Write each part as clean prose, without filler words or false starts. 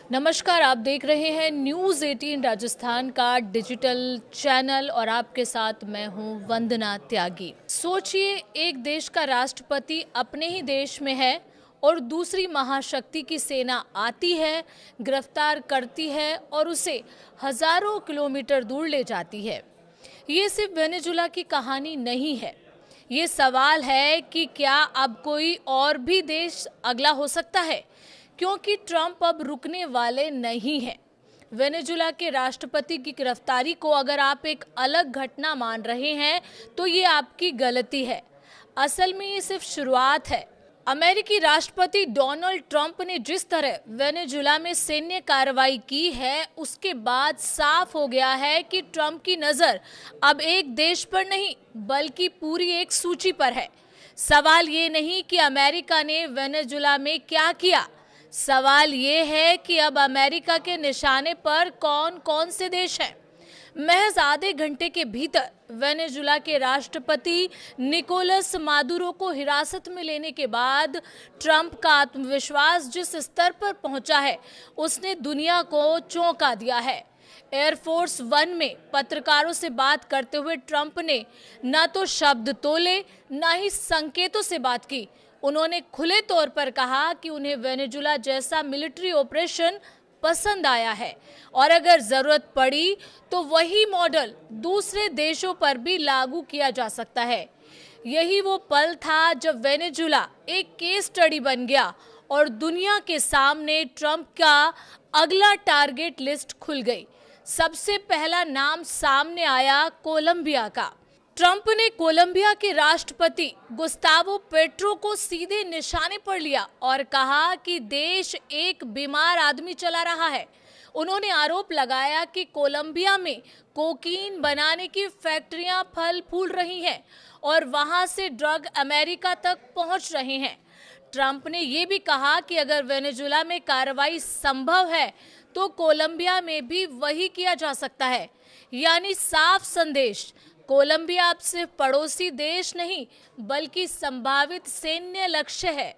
नमस्कार, आप देख रहे हैं न्यूज़ 18 राजस्थान का डिजिटल चैनल और आपके साथ मैं हूं वंदना त्यागी। सोचिए, एक देश का राष्ट्रपति अपने ही देश में है और दूसरी महाशक्ति की सेना आती है, गिरफ्तार करती है और उसे हजारों किलोमीटर दूर ले जाती है। ये सिर्फ वेनेजुला की कहानी नहीं है। ये सवाल है कि क्या अब कोई और भी देश अगला हो सकता है, क्योंकि ट्रंप अब रुकने वाले नहीं हैं। वेनेजुला के राष्ट्रपति की गिरफ्तारी को अगर आप एक अलग घटना मान रहे हैं तो ये आपकी गलती है। असल में ये सिर्फ शुरुआत है। अमेरिकी राष्ट्रपति डोनाल्ड ट्रंप ने जिस तरह वेनेजुला में सैन्य कार्रवाई की है, उसके बाद साफ हो गया है कि ट्रंप की नजर अब एक देश पर नहीं बल्कि पूरी एक सूची पर है। सवाल ये नहीं कि अमेरिका ने वेनेजुला में क्या किया, सवाल ये है कि अब अमेरिका के निशाने पर कौन कौन से देश हैं। महज आधे घंटे के भीतर वेनेजुला के राष्ट्रपति निकोलस मादुरो को हिरासत में लेने के बाद ट्रंप का आत्मविश्वास जिस स्तर पर पहुंचा है, उसने दुनिया को चौंका दिया है। एयरफोर्स वन में पत्रकारों से बात करते हुए ट्रंप ने न तो शब्द तोले, न ही संकेतों से बात की। उन्होंने खुले तौर पर कहा कि उन्हें वेनेजुला जैसा मिलिट्री ऑपरेशन पसंद आया है और अगर जरूरत पड़ी तो वही मॉडल दूसरे देशों पर भी लागू किया जा सकता है। यही वो पल था जब वेनेजुला एक केस स्टडी बन गया और दुनिया के सामने ट्रंप का अगला टारगेट लिस्ट खुल गई। सबसे पहला नाम सामने आया कोलंबिया का। ट्रंप ने कोलंबिया के राष्ट्रपति गुस्तावो पेट्रो को सीधे निशाने पर लिया और कहा कि देश एक बीमार आदमी चला रहा है। उन्होंने आरोप लगाया कि कोलंबिया में कोकीन बनाने की फैक्ट्रियां फल फूल रही हैं और वहां से ड्रग अमेरिका तक पहुंच रहे हैं। ट्रंप ने यह भी कहा कि अगर वेनेजुला में कार्रवाई संभव है तो कोलंबिया में भी वही किया जा सकता है। यानी साफ संदेश, कोलंबिया अब सिर्फ पड़ोसी देश नहीं बल्कि संभावित सैन्य लक्ष्य है।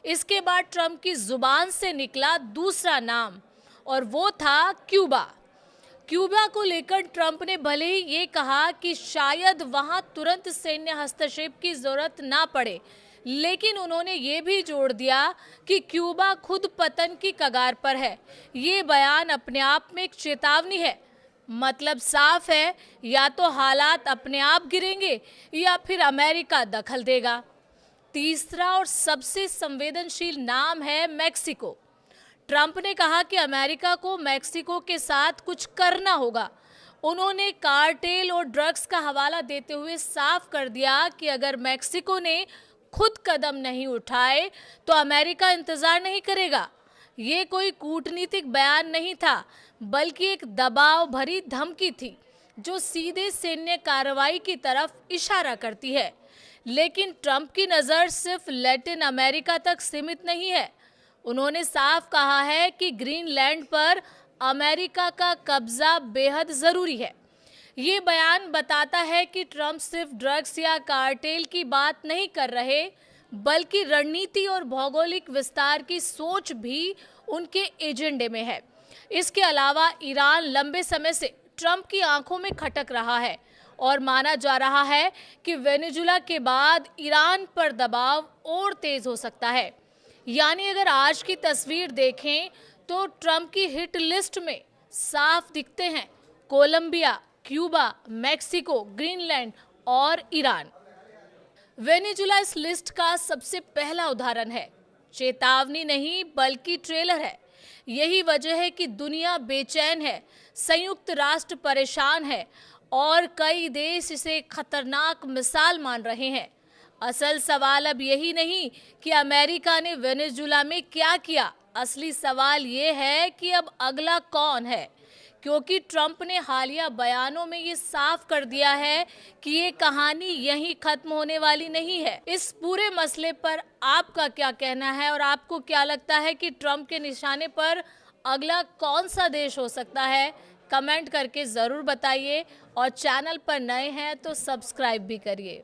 इसके बाद ट्रंप की जुबान से निकला दूसरा नाम और वो था क्यूबा। क्यूबा को लेकर ट्रंप ने भले ही ये कहा कि शायद वहां तुरंत सैन्य हस्तक्षेप की जरूरत ना पड़े, लेकिन उन्होंने ये भी जोड़ दिया कि क्यूबा खुद पतन की कगार पर है। ये बयान अपने आप में एक चेतावनी है। मतलब साफ है, या तो हालात अपने आप गिरेंगे या फिर अमेरिका दखल देगा। तीसरा और सबसे संवेदनशील नाम है मेक्सिको। ट्रंप ने कहा कि अमेरिका को मेक्सिको के साथ कुछ करना होगा। उन्होंने कार्टेल और ड्रग्स का हवाला देते हुए साफ कर दिया कि अगर मेक्सिको ने खुद कदम नहीं उठाए तो अमेरिका इंतजार नहीं करेगा। ये कोई कूटनीतिक बयान नहीं था बल्कि एक दबाव भरी धमकी थी जो सीधे सैन्य कार्रवाई की तरफ इशारा करती है। लेकिन ट्रंप की नज़र सिर्फ लैटिन अमेरिका तक सीमित नहीं है। उन्होंने साफ कहा है कि ग्रीनलैंड पर अमेरिका का कब्जा बेहद ज़रूरी है। ये बयान बताता है कि ट्रंप सिर्फ ड्रग्स या कार्टेल की बात नहीं कर रहे बल्कि रणनीति और भौगोलिक विस्तार की सोच भी उनके एजेंडे में है। इसके अलावा ईरान लंबे समय से ट्रंप की आंखों में खटक रहा है और माना जा रहा है कि वेनेजुला के बाद ईरान पर दबाव और तेज हो सकता है। यानी अगर आज की तस्वीर देखें तो ट्रंप की हिट लिस्ट में साफ दिखते हैं कोलंबिया, क्यूबा, मेक्सिको, ग्रीनलैंड और ईरान। वेनेजुला इस लिस्ट का सबसे पहला उदाहरण है। चेतावनी नहीं बल्कि ट्रेलर है। यही वजह है कि दुनिया बेचैन है, संयुक्त राष्ट्र परेशान है और कई देश इसे खतरनाक मिसाल मान रहे हैं। असल सवाल अब यही नहीं कि अमेरिका ने वेनेजुला में क्या किया, असली सवाल ये है कि अब अगला कौन है, क्योंकि ट्रंप ने हालिया बयानों में ये साफ कर दिया है कि ये कहानी यहीं खत्म होने वाली नहीं है। इस पूरे मसले पर आपका क्या कहना है और आपको क्या लगता है कि ट्रंप के निशाने पर अगला कौन सा देश हो सकता है? कमेंट करके ज़रूर बताइए और चैनल पर नए हैं तो सब्सक्राइब भी करिए।